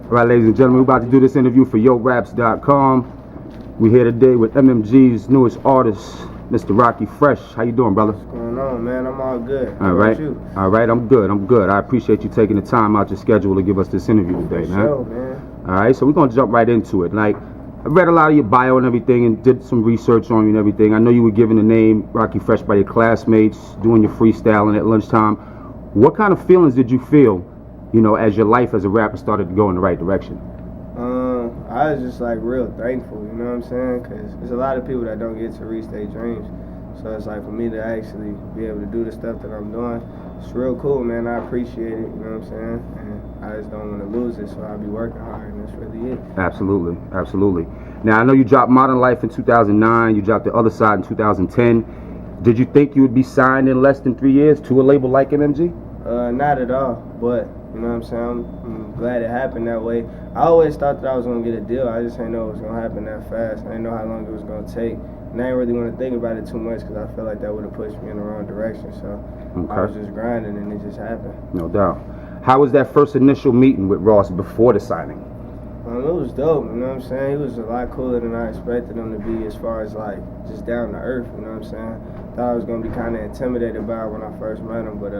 All right, ladies and gentlemen, we're about to do this interview for YoRaps.com. We're here today with MMG's newest artist, Mr. Rockie Fresh. How you doing, brother? What's going on, man? I'm all good. All right. All right, I'm good. I appreciate you taking the time out your schedule to give us this interview today, man. Sure, man. All right, so we're going to jump right into it. Like, I read a lot of your bio and everything and did some research on you and everything. I know you were given the name Rockie Fresh by your classmates, doing your freestyling at lunchtime. What kind of feelings did you feel, you know, as your life as a rapper started to go in the right direction? I was just like real thankful, you know what I'm saying? Because there's a lot of people that don't get to reach their dreams. So it's like for me to actually be able to do the stuff that I'm doing, it's real cool, man. I appreciate it, you know what I'm saying? And I just don't want to lose it, so I'll be working hard, and that's really it. Absolutely, absolutely. Now, I know you dropped Modern Life in 2009, you dropped The Other Side in 2010. Did you think you would be signed in less than 3 years to a label like MMG? Not at all, but you know what I'm saying? I'm glad it happened that way. I always thought that I was going to get a deal. I just didn't know it was going to happen that fast. I didn't know how long it was going to take. And I didn't really want to think about it too much because I felt like that would have pushed me in the wrong direction. So I was just grinding and it just happened. No doubt. How was that first initial meeting with Ross before the signing? It was dope, you know what I'm saying? He was a lot cooler than I expected him to be as far as like just down to earth, you know what I'm saying? Thought I was going to be kind of intimidated by it when I first met him, but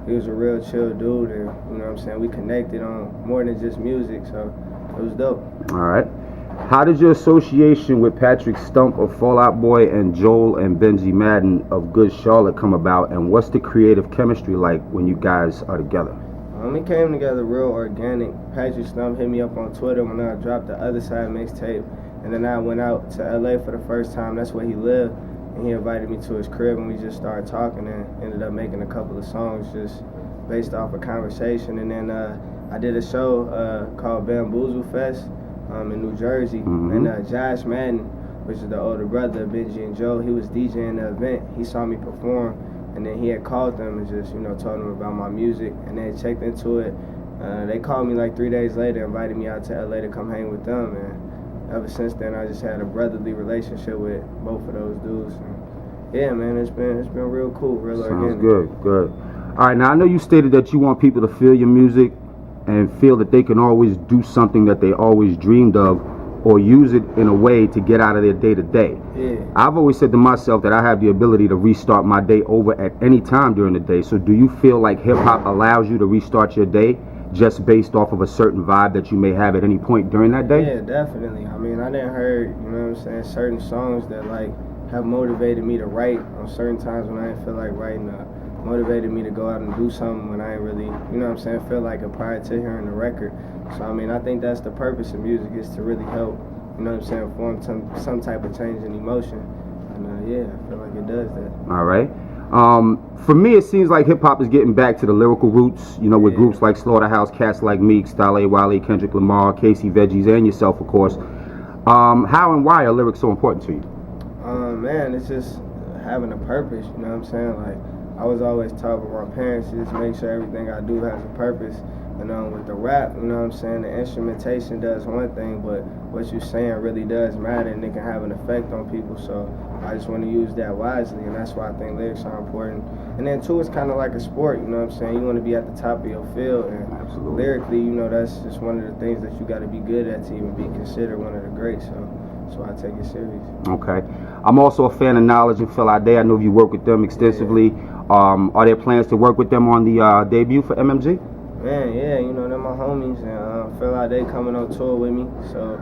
he was a real chill dude, and you know what I'm saying, we connected on more than just music, so it was dope. All right. How did your association with Patrick Stump of Fall Out Boy and Joel and Benji Madden of Good Charlotte come about, and what's the creative chemistry like when you guys are together? We came together real organic. Patrick Stump hit me up on Twitter when I dropped The Other Side mixtape, and then I went out to LA for the first time. That's where he lived. And he invited me to his crib and we just started talking and ended up making a couple of songs just based off a conversation. And then I did a show called Bamboozle Fest in New Jersey. And Josh Madden, which is the older brother of Benji and Joe, he was DJing the event. He saw me perform and then he had called them and just, you know, told them about my music and they checked into it. They called me like 3 days later, invited me out to LA to come hang with them. And ever since then, I just had a brotherly relationship with both of those dudes. And yeah, man, it's been real cool, real organic. Sounds good. All right, now I know you stated that you want people to feel your music and feel that they can always do something that they always dreamed of or use it in a way to get out of their day-to-day. Yeah. I've always said to myself that I have the ability to restart my day over at any time during the day. So do you feel like hip-hop allows you to restart your day just based off of a certain vibe that you may have at any point during that day? Yeah, definitely. I mean, I done heard, you know what I'm saying, certain songs that like have motivated me to write on certain times when I didn't feel like writing, motivated me to go out and do something when I ain't really, you know what I'm saying, feel like it prior to hearing the record. So I mean, I think that's the purpose of music, is to really help, you know what I'm saying, form some type of change in emotion. And yeah, I feel like it does that. All right. For me, it seems like hip-hop is getting back to the lyrical roots, you know, with groups like Slaughterhouse, cats like Meek, Style A, Wale, Kendrick Lamar, Casey Veggies, and yourself, of course. How and why are lyrics so important to you? Man, it's just having a purpose, you know what I'm saying? Like, I was always taught by my parents to just make sure everything I do has a purpose. And with the rap, you know what I'm saying, the instrumentation does one thing, but what you're saying really does matter and it can have an effect on people. So I just want to use that wisely, and that's why I think lyrics are important. And then too, it's kind of like a sport, you know what I'm saying? You want to be at the top of your field, and Absolutely. Lyrically, you know, that's just one of the things that you got to be good at to even be considered one of the greats. So I take it serious. Okay. I'm also a fan of Knowledge and Phil Ade. I know you work with them extensively. Yeah. Are there plans to work with them on the debut for MMG? Man, yeah, you know, they're my homies, and feel like they coming on tour with me, so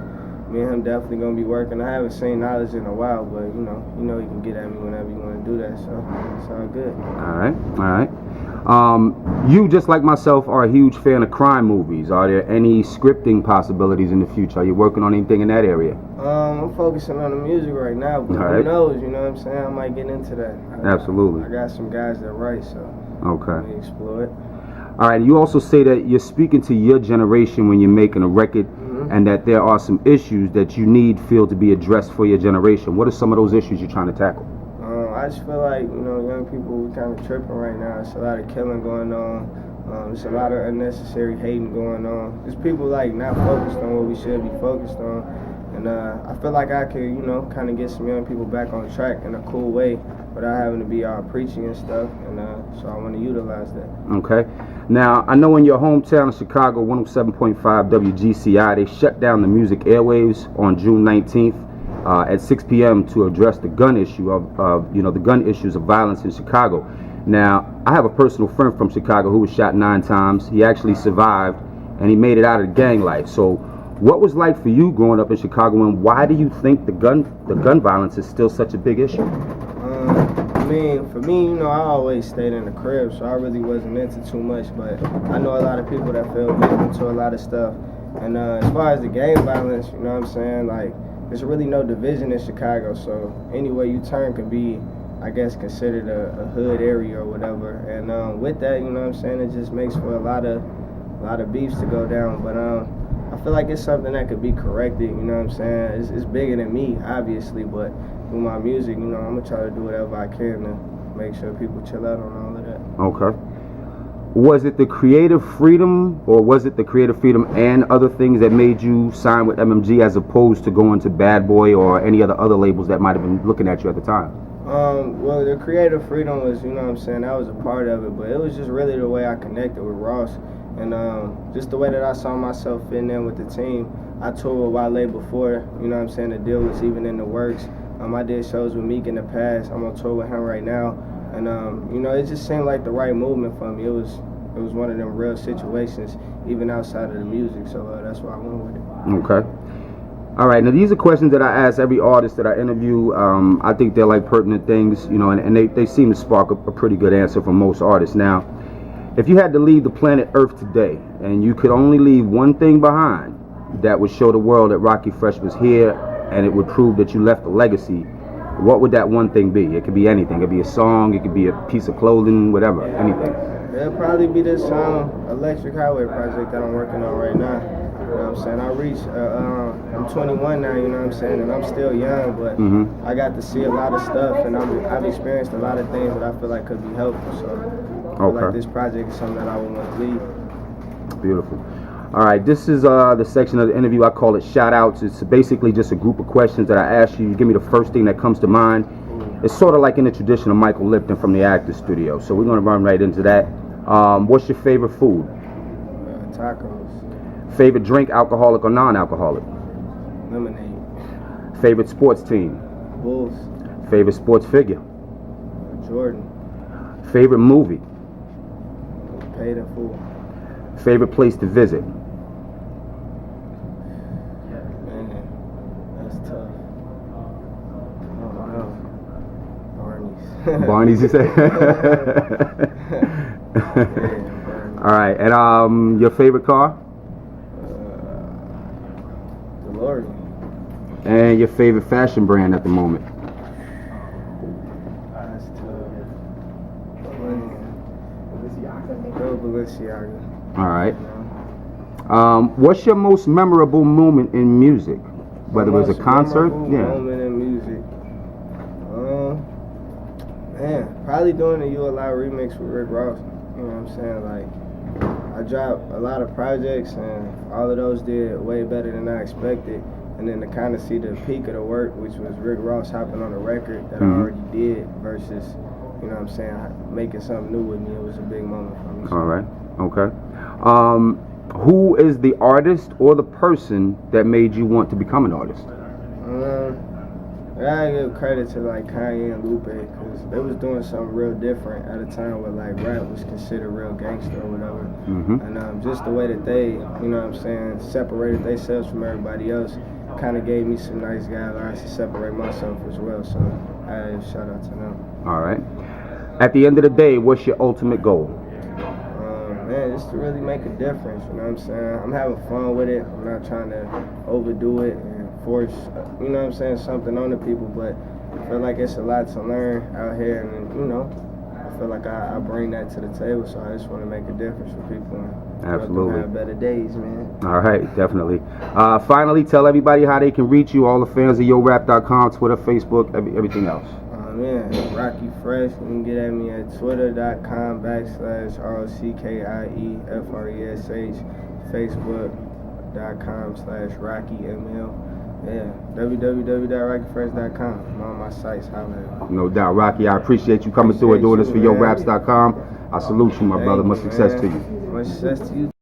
me and him definitely gonna be working. I haven't seen Knowledge in a while, but you know he can get at me whenever you want to do that, so it's all good. All right. You, just like myself, are a huge fan of crime movies. Are there any scripting possibilities in the future? Are you working on anything in that area? I'm focusing on the music right now, but who knows, you know what I'm saying? I might get into that. Absolutely. I got some guys that write, so okay. Let me explore it. All right, you also say that you're speaking to your generation when you're making a record, and that there are some issues that you feel to be addressed for your generation. What are some of those issues you're trying to tackle? I just feel like, you know, young people, we kind of tripping right now. There's a lot of killing going on. There's a lot of unnecessary hating going on. There's people like not focused on what we should be focused on. And And I feel like I could, you know, kind of get some young people back on track in a cool way without having to be all preachy and stuff. And so I want to utilize that. Okay. Now, I know in your hometown of Chicago, 107.5 WGCI, they shut down the music airwaves on June 19th at 6 p.m. to address the gun issue the gun issues of violence in Chicago. Now, I have a personal friend from Chicago who was shot 9 times. He actually survived, and he made it out of the gang life. So, what was like for you growing up in Chicago, and why do you think the gun violence is still such a big issue? I mean, for me, you know, I always stayed in the crib, so I really wasn't into too much. But I know a lot of people that feel victim to a lot of stuff. And as far as the gang violence, you know what I'm saying, like, there's really no division in Chicago. So anywhere you turn could be, I guess, considered a hood area or whatever. And with that, you know what I'm saying, it just makes for a lot of beefs to go down. But I feel like it's something that could be corrected, you know what I'm saying? It's bigger than me, obviously, but with my music, you know, I'm going to try to do whatever I can to make sure people chill out on all of that. Okay. Was it the creative freedom, or was it the creative freedom and other things that made you sign with MMG as opposed to going to Bad Boy or any other labels that might have been looking at you at the time? Well, the creative freedom was, you know what I'm saying, that was a part of it, but it was just really the way I connected with Ross. And just the way that I saw myself fitting in with the team. I toured with Wale before, you know what I'm saying, the deal was even in the works. I did shows with Meek in the past. I'm on tour with him right now. And, you know, it just seemed like the right movement for me. It was one of them real situations, even outside of the music. So that's why I went with it. Okay. All right. Now, these are questions that I ask every artist that I interview. I think they're like pertinent things, you know, and they seem to spark a pretty good answer from most artists. Now, if you had to leave the planet Earth today and you could only leave one thing behind that would show the world that Rockie Fresh was here and it would prove that you left a legacy, what would that one thing be? It could be anything. It could be a song, it could be a piece of clothing, whatever, anything. It'll probably be this Electric Highway project that I'm working on right now. You know what I'm saying? I'm 21 now, you know what I'm saying, and I'm still young, but I got to see a lot of stuff, and I've experienced a lot of things that I feel like could be helpful, so I feel like this project is something that I would want to lead. Beautiful. All right, this is the section of the interview. I call it shout outs. It's basically just a group of questions that I ask you. You give me the first thing that comes to mind. It's sort of like in the tradition of Michael Lipton from the Actors Studio. So we're going to run right into that. What's your favorite food? Tacos. Favorite drink, alcoholic or non-alcoholic? Lemonade. Favorite sports team? Bulls. Favorite sports figure? Jordan. Favorite movie? Paid in Full. Favorite place to visit? Man, that's tough. Oh, wow. Barney's. Barney's, you say? Yeah, all right, and your favorite car? DeLorean. And your favorite fashion brand at the moment? That's tough. Balenciaga. All right. What's your most memorable moment in music? Whether it was a concert? Moment in music. Man, probably doing the You Alive remix with Rick Ross. You know what I'm saying? Like, I dropped a lot of projects, and all of those did way better than I expected. And then to kind of see the peak of the work, which was Rick Ross hopping on a record that I already did versus, you know what I'm saying, making something new with me, it was a big moment for me. All right. Okay. Who is the artist or the person that made you want to become an artist? I gotta give credit to like Kanye and Lupe, because they was doing something real different at a time where like rap was considered real gangster or whatever. And just the way that they, you know what I'm saying, separated themselves from everybody else kind of gave me some nice guidelines to separate myself as well. So I shout out to them. All right. At the end of the day, what's your ultimate goal? Man, just to really make a difference, you know what I'm saying? I'm having fun with it. I'm not trying to overdo it and force, you know what I'm saying, something on the people, but I feel like it's a lot to learn out here, and, you know, I feel like I bring that to the table, so I just want to make a difference for people and Absolutely. have better days, man. All right, definitely. Finally, tell everybody how they can reach you, all the fans of YoRap.com, Twitter, Facebook, everything else. Man, Rockie Fresh. You can get at me at twitter.com/ROCKIEFRESH, facebook.com/RockieML. Yeah, www.rockiefresh.com. I'm on my sites. Holla. No doubt, Rocky. I appreciate you coming through and doing this for YoRaps.com. I salute you, my brother. Much success to you. Much success to you.